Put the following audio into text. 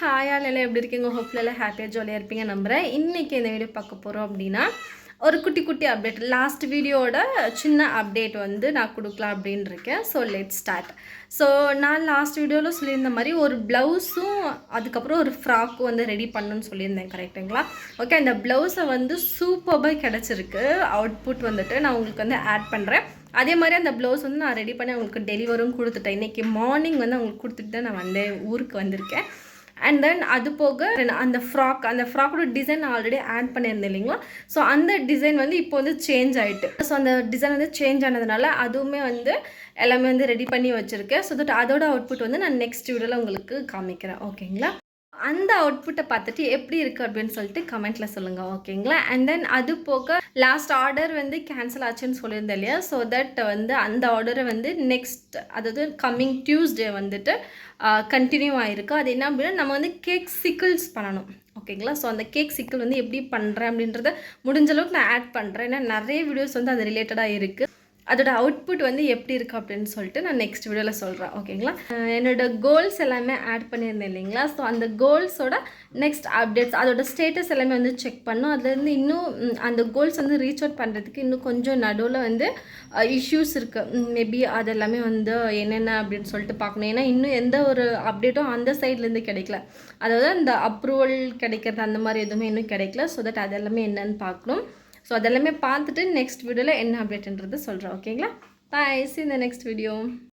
Hi all எல்லாம் எப்படி இருக்கீங்க? ஹோப்ஃபுல் எல்லாம் ஹாப்பியாக ஜாலியாக இருப்பீங்க நம்புகிறேன். இன்றைக்கி இந்த வீடியோ பார்க்க போகிறோம் அப்படின்னா ஒரு குட்டி குட்டி அப்டேட், லாஸ்ட் வீடியோட சின்ன அப்டேட் வந்து நான் கொடுக்கலாம் அப்படின்னு இருக்கேன். So let start. ஸோ நான் லாஸ்ட் வீடியோவில் சொல்லியிருந்த மாதிரி ஒரு ப்ளவுஸும் அதுக்கப்புறம் ஒரு ஃப்ராக்கும் வந்து ரெடி பண்ணணும்னு சொல்லியிருந்தேன், கரெக்டுங்களா? ஓகே, அந்த ப்ளவுஸை வந்து சூப்பராக கிடச்சிருக்கு. அவுட்புட் வந்துட்டு நான் உங்களுக்கு வந்து ஆட் பண்ணுறேன். அதே மாதிரி அந்த ப்ளவுஸ் வந்து நான் ரெடி பண்ணி உங்களுக்கு டெலிவரும் கொடுத்துட்டேன். இன்றைக்கி மார்னிங் வந்து அவங்களுக்கு கொடுத்துட்டு தான் நான் வந்து ஊருக்கு வந்திருக்கேன். அண்ட் தென் அது போக அந்த ஃப்ராக்கோட டிசைன் ஆல்ரெடி ஆட் பண்ணியிருந்தேன் இல்லைங்களா? ஸோ அந்த டிசைன் வந்து இப்போ வந்து சேஞ்ச் ஆகிட்டு. ஸோ அந்த டிசைன் வந்து சேஞ்ச் ஆனதுனால அதுவுமே வந்து எல்லாமே வந்து ரெடி பண்ணி வச்சுருக்கேன். ஸோ தட் அதோட அவுட்புட் வந்து நான் நெக்ஸ்ட் வீடியோவில் உங்களுக்கு காமிக்கிறேன். ஓகேங்களா? அந்த அவுட்புட்டை பார்த்துட்டு எப்படி இருக்குது அப்படின்னு சொல்லிட்டு கமெண்ட்டில் சொல்லுங்கள். ஓகேங்களா? அண்ட் தென் அது போக லாஸ்ட் ஆர்டர் வந்து கேன்சல் ஆச்சுன்னு சொல்லியிருந்தேன் இல்லையா? ஸோ தட் வந்து அந்த ஆர்டரை வந்து நெக்ஸ்ட், அதாவது கம்மிங் டியூஸ்டே வந்துட்டு கண்டினியூ ஆகிருக்கு. அது என்ன அப்படின்னா, நம்ம வந்து கேக் சிக்கிள்ஸ் பண்ணணும். ஓகேங்களா? ஸோ அந்த கேக் சிக்கிள் வந்து எப்படி பண்ணுறேன் அப்படின்றத முடிஞ்ச அளவுக்கு நான் ஆட் பண்ணுறேன். ஏன்னா நிறைய வீடியோஸ் வந்து அது ரிலேட்டடாக இருக்குது. அதோட அவுட்புட் வந்து எப்படி இருக்குது அப்படின்னு சொல்லிட்டு நான் நெக்ஸ்ட் வீடியோவில் சொல்கிறேன். ஓகேங்களா? என்னோடய கோல்ஸ் எல்லாமே ஆட் பண்ணியிருந்தேன் இல்லைங்களா? ஸோ அந்த கோல்ஸோட நெக்ஸ்ட் அப்டேட்ஸ், அதோட ஸ்டேட்டஸ் எல்லாமே வந்து செக் பண்ணோம். அதுலேருந்து இன்னும் அந்த கோல்ஸ் வந்து ரீச் அவுட் பண்ணுறதுக்கு இன்னும் கொஞ்சம் நடுவில் வந்து இஷ்யூஸ் இருக்குது. மேபி அது எல்லாமே வந்து என்னென்ன அப்படின்னு சொல்லிட்டு பார்க்கணும். ஏன்னா இன்னும் எந்த ஒரு அப்டேட்டும் அந்த சைட்லேருந்து கிடைக்கல. அதாவது அந்த அப்ரூவல் கிடைக்கிறது அந்த மாதிரி எதுவுமே இன்னும் கிடைக்கல. ஸோ தட் அது எல்லாமே என்னென்னு பார்க்கணும். ஸோ அதெல்லாமே பார்த்துட்டு நெக்ஸ்ட் வீடியோவில் என்ன அப்டேட்ன்றது சொல்கிறேன். ஓகேங்களா? பாய், see you in the next video.